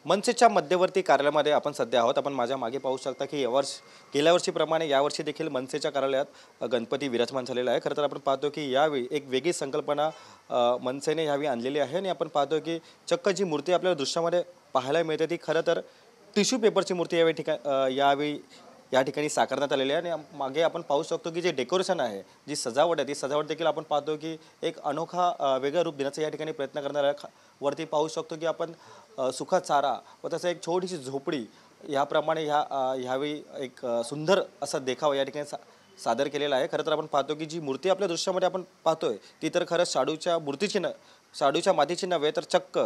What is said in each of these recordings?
मनसेच्या मध्यवर्ती कार्यालयामध्ये आपण सध्या आहोत। आपण माझ्या मागे पाहू शकता की गेल्या वर्षीप्रमाणे यावर्षी देखील मनसेच्या कार्यालयात गणपती विराजमान झालेला आहे। खरं तर आपण पाहतो की यावेळी एक वेगळी संकल्पना मनसेने यावेळी आणलेली आहे आणि आपण पाहतो की चक्क जी मूर्ती आपल्याला दृश्यामध्ये पाहायला मिळते ती खरं तर टिश्यू पेपरची मूर्ती यावेळी या ठिकाणी साकारण्यात आलेली आहे। आणि मागे आपण पाहू शकतो की जे डेकोरेशन आहे, जी सजावट आहे, ती सजावट देखील आपण पाहतो की एक अनोखा वेगळं रूप देण्याचा या ठिकाणी प्रयत्न करणार आहे। वरती पाहू शकतो की आपण सुखा चारा व तसं एक छोटीशी झोपडी याप्रमाणे ह्यावेळी एक सुंदर असा देखावा या ठिकाणी सादर केलेला आहे। खरं तर आपण पाहतो की जी मूर्ती आपल्या दृश्यामध्ये आपण पाहतोय ती तर खरं शाडूच्या मातीची नव्हे तर चक्क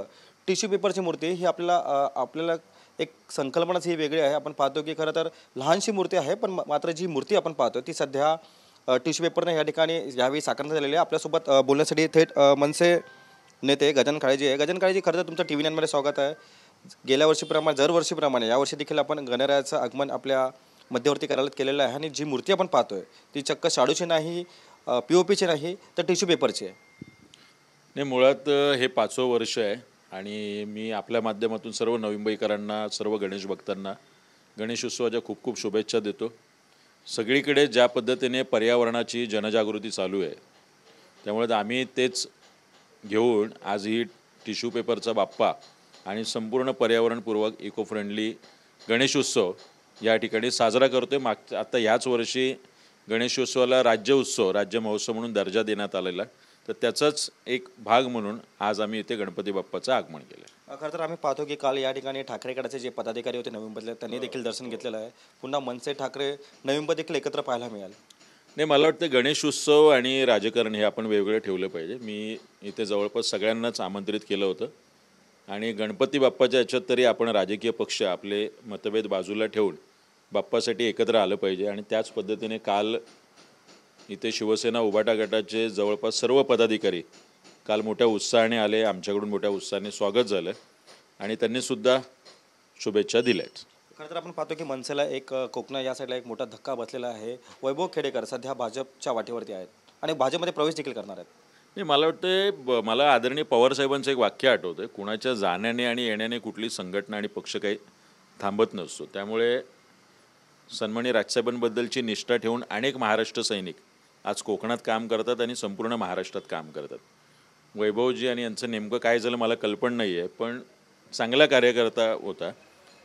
टिश्यू पेपरची मूर्ती ही आपल्याला एक संकल्पनाच ही वेगळी आहे। आपण पाहतो की खरं तर लहानशी मूर्ती आहे, पण मात्र जी मूर्ती आपण पाहतो ती सध्या टिश्यू पेपरने या ठिकाणी यावेळी साकारण्यात आलेली आहे। आपल्यासोबत बोलण्यासाठी थेट मनसे नेते गजानन काळेजी आहे। गजानन काळेजी, खरं तर तुमचं TV9 मध्ये स्वागत आहे। गेल्या वर्षीप्रमाणे दरवर्षीप्रमाणे यावर्षी देखील आपण गणरायाचं आगमन आपल्या मध्यवर्ती कार्यालयात केलेलं आहे आणि जी मूर्ती आपण पाहतोय ती चक्क शाडूची नाही, POPची नाही तर टिश्यू पेपरची आहे। नाही, मुळात हे 5वं वर्ष आहे आणि मी आपल्या माध्यमातून सर्व नवी मुंबईकरांना, सर्व गणेश भक्तांना गणेशोत्सवाच्या खूप खूप शुभेच्छा देतो। सगळीकडे ज्या पद्धतीने पर्यावरणाची जनजागृती चालू आहे, त्यामुळे आम्ही तेच घेऊन आज ही टिश्यू पेपरचा बाप्पा आणि संपूर्ण पर्यावरणपूर्वक इको फ्रेंडली गणेशोत्सव या ठिकाणी साजरा करतोय। आता याच वर्षी गणेशोत्सवाला राज्य महोत्सव म्हणून दर्जा देण्यात आलेला, तर त्याचाच एक भाग म्हणून आज आम्ही इथे गणपती बाप्पाचं आगमन केलं। खरं तर आम्ही पाहतो की काल या ठिकाणी ठाकरे गटाचे जे पदाधिकारी होते नवी मुंबईतले त्यांनी देखील दर्शन घेतलेलं आहे। पुन्हा मनसे ठाकरे नवी मुंबईत देखील एकत्र पाहायला मिळाले। नाही, मला वाटतं गणेशोत्सव आणि राजकारण हे आपण वेगवेगळं ठेवलं पाहिजे। मी इथे जवळपास सगळ्यांनाच आमंत्रित केलं होतं आणि गणपती बाप्पाच्या याच्यात तरी आपण राजकीय पक्ष आपले मतभेद बाजूला ठेवून बाप्पासाठी एकत्र आलं पाहिजे। आणि त्याच पद्धतीने काल इथे शिवसेना उभाटा गटाचे जवळपास सर्व पदाधिकारी काल मोठ्या उत्साहाने आले, आमच्याकडून मोठ्या उत्साहाने स्वागत झालं आणि त्यांनीसुद्धा शुभेच्छा दिल्यात। खरं तर आपण पाहतो की मनसेला एक कोकणा या साईडला एक मोठा धक्का बसलेला आहे। वैभव खेडेकर सध्या भाजपच्या वाटेवरती आहेत आणि भाजपमध्ये प्रवेश देखील करणार आहेत। नाही, मला वाटतं मला आदरणीय पवारसाहेबांचं एक वाक्य आठवतं, कुणाच्या जाण्याने आणि येण्याने कुठली संघटना आणि पक्ष काही थांबत नसतो। त्यामुळे सन्माननीय राजसाहेबांबद्दलची निष्ठा ठेवून अनेक महाराष्ट्र सैनिक आज कोकणात काम करतात आणि संपूर्ण महाराष्ट्रात काम करतात। वैभवजी आणि यांचं नेमकं काय झालं मला कल्पना नाही आहे, पण चांगला कार्यकर्ता होता,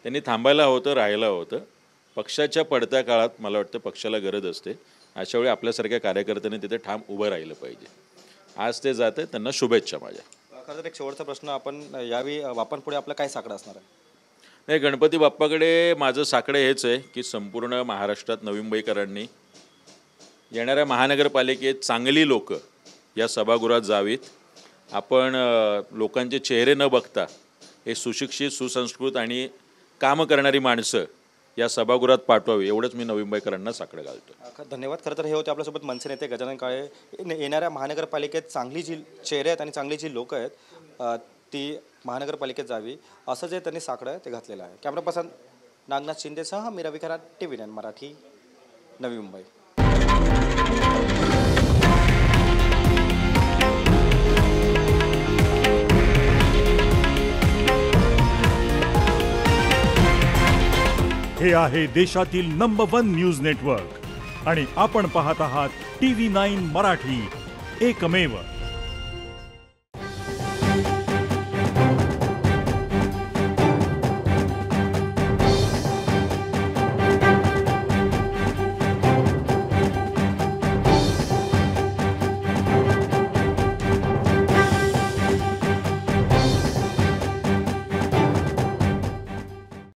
त्यांनी थांबायला होतं, राहायला होतं। पक्षाच्या पडत्या काळात मला वाटतं पक्षाला गरज असते, अशा वेळी आपल्यासारख्या कार्यकर्त्यांनी तिथे ठाम उभं राहिलं पाहिजे। आज ते जात आहे, त्यांना शुभेच्छा माझ्या। खरं तर एक शेवटचा प्रश्न, आपण यावेळी बाप्पांपुढे आपलं काय साकडं असणार आहे? नाही, गणपती बाप्पाकडे माझं साकडं हेच आहे की संपूर्ण महाराष्ट्रात नवी मुंबईकरांनी येणाऱ्या महानगरपालिकेत चांगली लोक या सभागृहात जावीत। आपण लोकांचे चेहरे न बघता हे सुशिक्षित, सुसंस्कृत आणि काम करणारी माणसं या सभागृहात पाठवावी, एवढंच मी नवी मुंबईकरांना साकडं घालतो। धन्यवाद। खरं तर हे होते आपल्यासोबत मनसे नेते गजानन काळे। येणाऱ्या महानगरपालिकेत चांगली जी चेहरे आहेत आणि चांगली जी लोकं आहेत ती महानगरपालिकेत जावी, असं जे त्यांनी साकडं ते घातलेलं आहे। कॅमेरा पर्सन नागनाथ शिंदेसह मी रवी खरात, TV9 मराठी, नवी मुंबई। हे आहे देशातील नंबर 1 न्यूज नेटवर्क आणि आपण पाहत आहात TV9 मराठी, एकमेव।